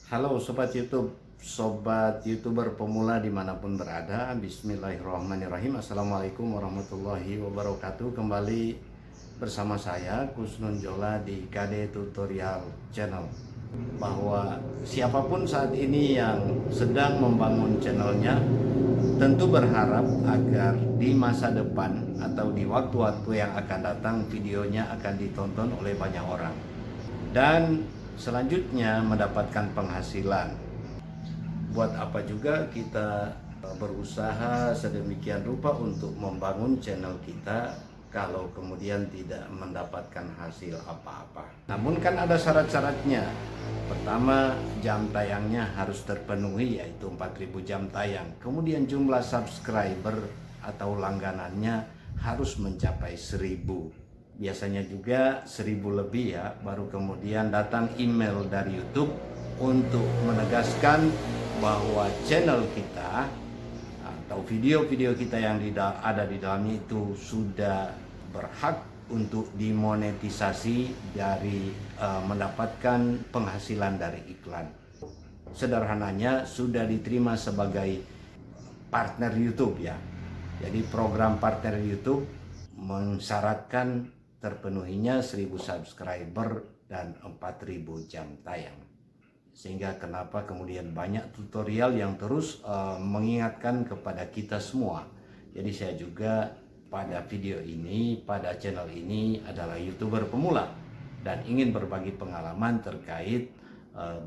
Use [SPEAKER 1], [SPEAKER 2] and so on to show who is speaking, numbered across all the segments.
[SPEAKER 1] Halo Sobat YouTube, Sobat YouTuber pemula dimanapun berada. Bismillahirrahmanirrahim. Assalamualaikum warahmatullahi wabarakatuh. Kembali bersama saya Kusnun Jola di KD Tutorial Channel. Bahwa siapapun saat ini yang sedang membangun channelnya tentu berharap agar di masa depan atau di waktu-waktu yang akan datang videonya akan ditonton oleh banyak orang dan selanjutnya mendapatkan penghasilan. Buat apa juga kita berusaha sedemikian rupa untuk membangun channel kita kalau kemudian tidak mendapatkan hasil apa-apa. Namun kan ada syarat-syaratnya. Pertama, jam tayangnya harus terpenuhi, yaitu 4000 jam tayang. Kemudian jumlah subscriber atau langganannya harus mencapai 1000. Biasanya juga 1000 lebih ya, baru kemudian datang email dari YouTube untuk menegaskan bahwa channel kita atau video-video kita yang ada di dalamnya itu sudah berhak untuk dimonetisasi dari mendapatkan penghasilan dari iklan. Sederhananya sudah diterima sebagai partner YouTube ya. Jadi program partner YouTube mensyaratkan terpenuhinya 1000 subscriber dan 4000 jam tayang. Sehingga kenapa kemudian banyak tutorial yang terus mengingatkan kepada kita semua. Jadi saya juga pada video ini, pada channel ini adalah YouTuber pemula dan ingin berbagi pengalaman terkait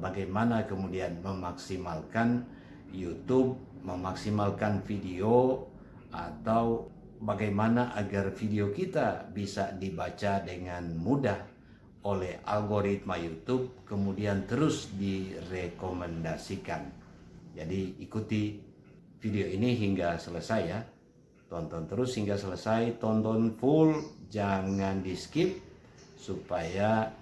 [SPEAKER 1] bagaimana kemudian memaksimalkan YouTube, memaksimalkan video, atau bagaimana agar video kita bisa dibaca dengan mudah oleh algoritma YouTube, kemudian terus direkomendasikan. Jadi ikuti video ini hingga selesai ya. Tonton terus hingga selesai, tonton full, jangan di skip, supaya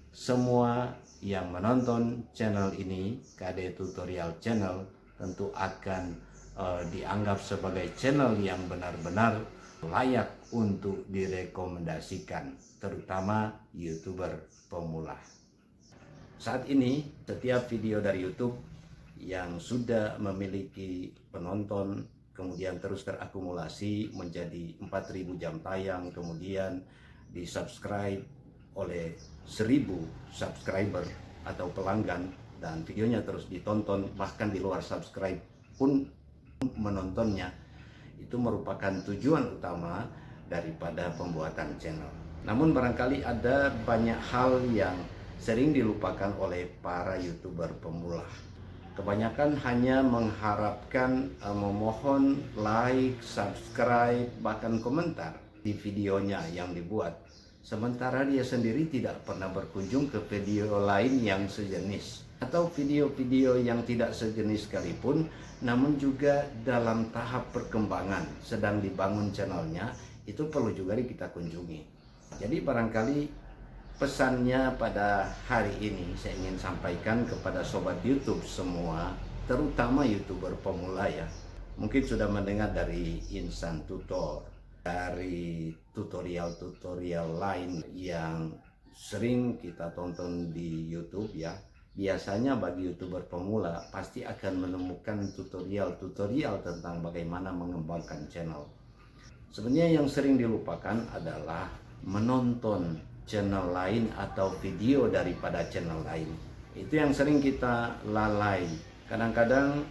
[SPEAKER 1] semua yang menonton channel ini, KD Tutorial Channel, tentu akan dianggap sebagai channel yang benar-benar layak untuk direkomendasikan, terutama YouTuber pemula. Saat ini setiap video dari YouTube yang sudah memiliki penonton kemudian terus terakumulasi menjadi 4000 jam tayang, kemudian di-subscribe oleh 1000 subscriber atau pelanggan, dan videonya terus ditonton bahkan di luar subscribe pun menontonnya, itu merupakan tujuan utama daripada pembuatan channel. Namun barangkali ada banyak hal yang sering dilupakan oleh para YouTuber pemula. Kebanyakan hanya mengharapkan memohon like, subscribe, bahkan komentar di videonya yang dibuat. Sementara dia sendiri tidak pernah berkunjung ke video lain yang sejenis, atau video-video yang tidak sejenis sekalipun, namun juga dalam tahap perkembangan sedang dibangun channelnya, itu perlu juga kita kunjungi. Jadi barangkali pesannya pada hari ini saya ingin sampaikan kepada sobat YouTube semua, terutama YouTuber pemula ya. Mungkin sudah mendengar dari Insan Tutor, dari tutorial-tutorial lain yang sering kita tonton di YouTube ya. Biasanya bagi YouTuber pemula pasti akan menemukan tutorial-tutorial tentang bagaimana mengembangkan channel. Sebenarnya yang sering dilupakan adalah menonton channel lain atau video daripada channel lain. Itu yang sering kita lalai. Kadang-kadang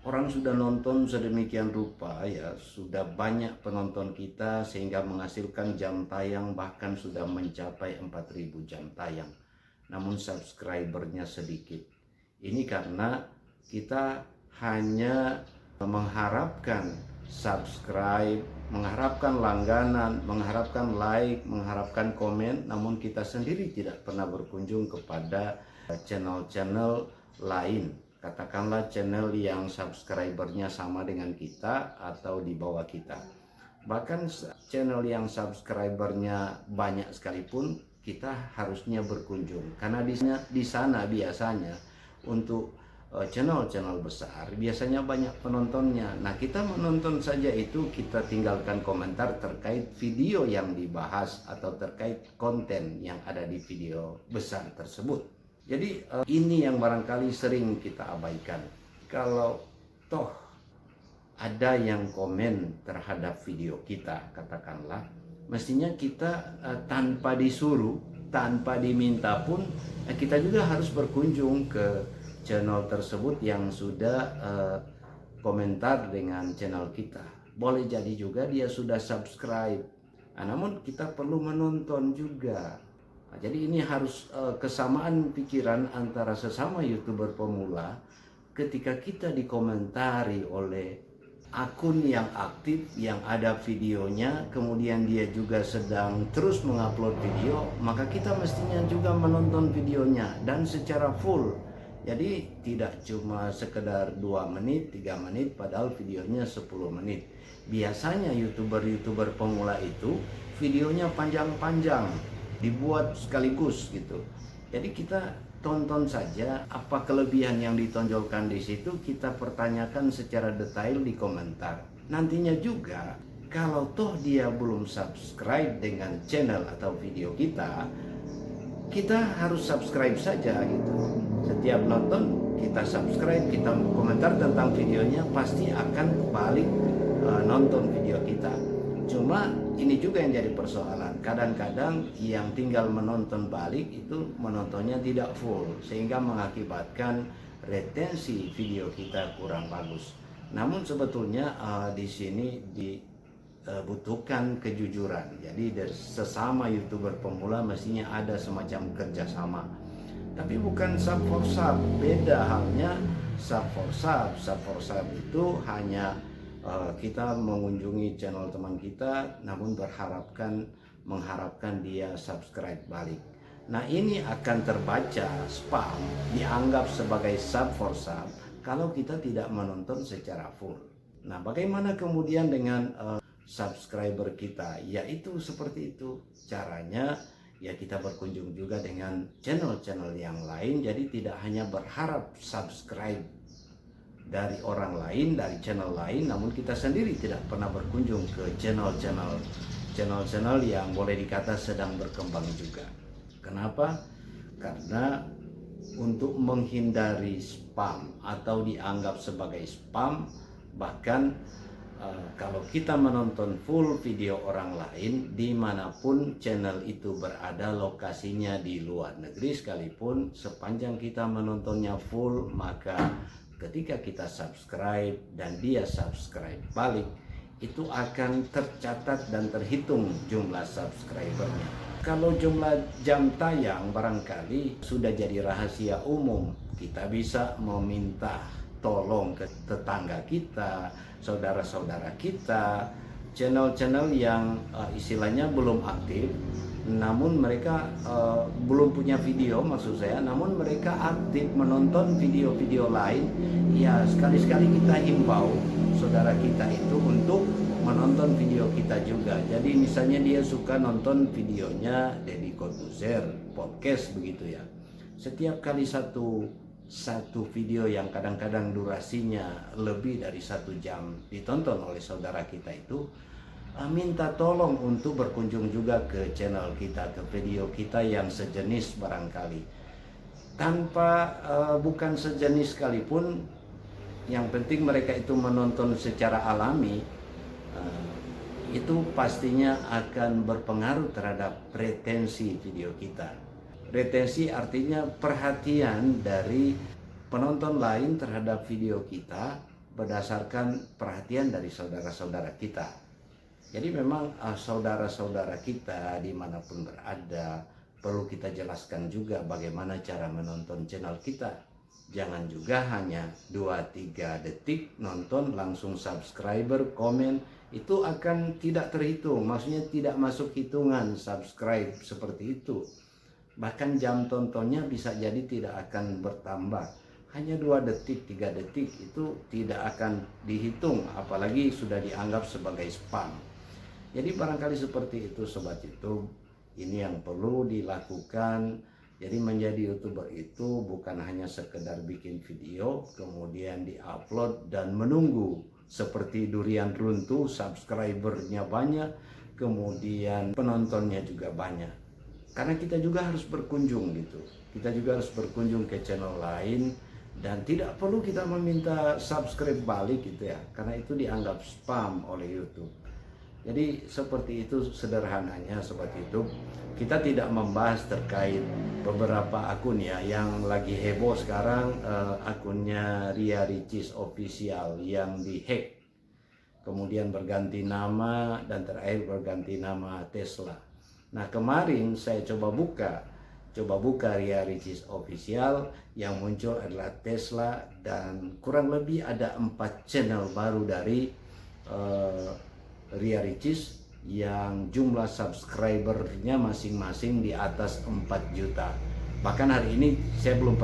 [SPEAKER 1] orang sudah nonton sedemikian rupa ya, sudah banyak penonton kita sehingga menghasilkan jam tayang bahkan sudah mencapai 4000 jam tayang, namun subscribernya sedikit. Ini karena kita hanya mengharapkan subscribe, mengharapkan langganan, mengharapkan like, mengharapkan komen, namun kita sendiri tidak pernah berkunjung kepada channel-channel lain. Katakanlah channel yang subscribernya sama dengan kita atau di bawah kita. Bahkan channel yang subscribernya banyak sekalipun, kita harusnya berkunjung. Karena di sana biasanya untuk channel-channel besar biasanya banyak penontonnya. Nah, kita menonton saja itu, kita tinggalkan komentar terkait video yang dibahas atau terkait konten yang ada di video besar tersebut. Jadi ini yang barangkali sering kita abaikan. Kalau toh ada yang komen terhadap video kita, katakanlah, mestinya kita tanpa disuruh, tanpa diminta pun, kita juga harus berkunjung ke channel tersebut yang sudah komentar dengan channel kita. Boleh jadi juga dia sudah subscribe, namun kita perlu menonton juga. Jadi ini harus kesamaan pikiran antara sesama YouTuber pemula. Ketika kita dikomentari oleh akun yang aktif, yang ada videonya, kemudian dia juga sedang terus mengupload video, maka kita mestinya juga menonton videonya dan secara full. Jadi tidak cuma sekedar 2 menit, 3 menit, padahal videonya 10 menit. Biasanya YouTuber-YouTuber pemula itu videonya panjang-panjang, dibuat sekaligus gitu. Jadi kita tonton saja apa kelebihan yang ditonjolkan di situ, kita pertanyakan secara detail di komentar. Nantinya juga kalau toh dia belum subscribe dengan channel atau video kita, kita harus subscribe saja gitu. Setiap nonton kita subscribe, kita komentar tentang videonya, pasti akan balik nonton video kita. Cuma ini juga yang jadi persoalan. Kadang-kadang yang tinggal menonton balik itu menontonnya tidak full, sehingga mengakibatkan retensi video kita kurang bagus. Namun sebetulnya di sini dibutuhkan kejujuran. Jadi dari sesama YouTuber pemula mestinya ada semacam kerjasama. Tapi bukan sub for sub, beda halnya sub for sub. Sub for sub itu hanya kita mengunjungi channel teman kita, namun mengharapkan dia subscribe balik. Nah ini akan terbaca spam, dianggap sebagai sub for sub kalau kita tidak menonton secara full. Nah bagaimana kemudian dengan subscriber kita? Yaitu seperti itu caranya. Ya kita berkunjung juga dengan channel-channel yang lain, jadi tidak hanya berharap subscribe dari orang lain, dari channel lain, namun kita sendiri tidak pernah berkunjung ke channel-channel yang boleh dikata sedang berkembang juga. Kenapa? Karena untuk menghindari spam atau dianggap sebagai spam, bahkan kalau kita menonton full video orang lain dimanapun channel itu berada, lokasinya di luar negeri sekalipun, sepanjang kita menontonnya full, maka ketika kita subscribe dan dia subscribe balik, itu akan tercatat dan terhitung jumlah subscribernya. Kalau jumlah jam tayang barangkali sudah jadi rahasia umum. Kita bisa meminta tolong ke tetangga kita, saudara-saudara kita, channel-channel yang istilahnya belum aktif, namun mereka belum punya video, maksud saya, namun mereka aktif menonton video-video lain. Ya sekali-sekali kita himbau saudara kita itu untuk menonton video kita juga. Jadi misalnya dia suka nonton videonya Deddy Corbuzier podcast begitu ya, setiap kali satu video yang kadang-kadang durasinya lebih dari 1 jam ditonton oleh saudara kita itu, minta tolong untuk berkunjung juga ke channel kita, ke video kita yang sejenis barangkali. Tanpa bukan sejenis sekalipun, yang penting mereka itu menonton secara alami, itu pastinya akan berpengaruh terhadap retensi video kita. Retensi artinya perhatian dari penonton lain terhadap video kita berdasarkan perhatian dari saudara-saudara kita. Jadi memang saudara-saudara kita dimanapun berada, perlu kita jelaskan juga bagaimana cara menonton channel kita. Jangan juga hanya 2-3 detik nonton langsung subscriber, komen, itu akan tidak terhitung, maksudnya tidak masuk hitungan subscribe seperti itu. Bahkan jam tontonnya bisa jadi tidak akan bertambah. Hanya 2 detik, 3 detik itu tidak akan dihitung, apalagi sudah dianggap sebagai spam. Jadi barangkali seperti itu Sobat YouTube, ini yang perlu dilakukan. Jadi menjadi YouTuber itu bukan hanya sekedar bikin video, kemudian diupload dan menunggu seperti durian runtuh, subscribernya banyak, kemudian penontonnya juga banyak. Karena kita juga harus berkunjung gitu. kita juga harus berkunjung ke channel lain, dan tidak perlu kita meminta subscribe balik gitu ya, karena itu dianggap spam oleh YouTube. Jadi seperti itu sederhananya Sobat YouTube. Kita tidak membahas terkait beberapa akun ya yang lagi heboh sekarang, akunnya Ria Ricis Official yang dihack, kemudian berganti nama, dan terakhir berganti nama Tesla. Nah kemarin saya coba buka Ria Ricis Official, yang muncul adalah Tesla, dan kurang lebih ada 4 channel baru dari Ria Ricis yang jumlah subscribernya masing-masing di atas 4 juta. Bahkan hari ini saya belum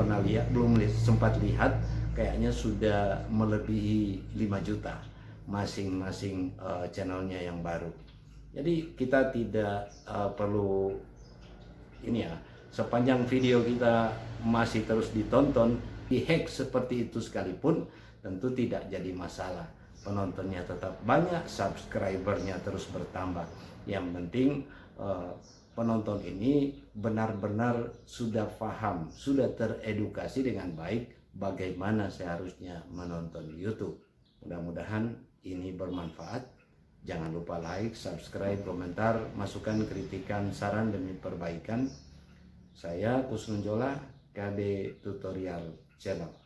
[SPEAKER 1] sempat lihat, kayaknya sudah melebihi 5 juta masing-masing channelnya yang baru. Jadi kita tidak perlu ini ya, sepanjang video kita masih terus ditonton, dihack seperti itu sekalipun tentu tidak jadi masalah. Penontonnya tetap banyak, subscribernya terus bertambah. Yang penting penonton ini benar-benar sudah paham, sudah teredukasi dengan baik bagaimana seharusnya menonton YouTube. Mudah-mudahan ini bermanfaat. Jangan lupa like, subscribe, komentar, masukan, kritikan, saran demi perbaikan. Saya Kusnun Jola, KB Tutorial Channel.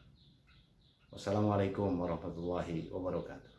[SPEAKER 1] Wassalamualaikum warahmatullahi wabarakatuh.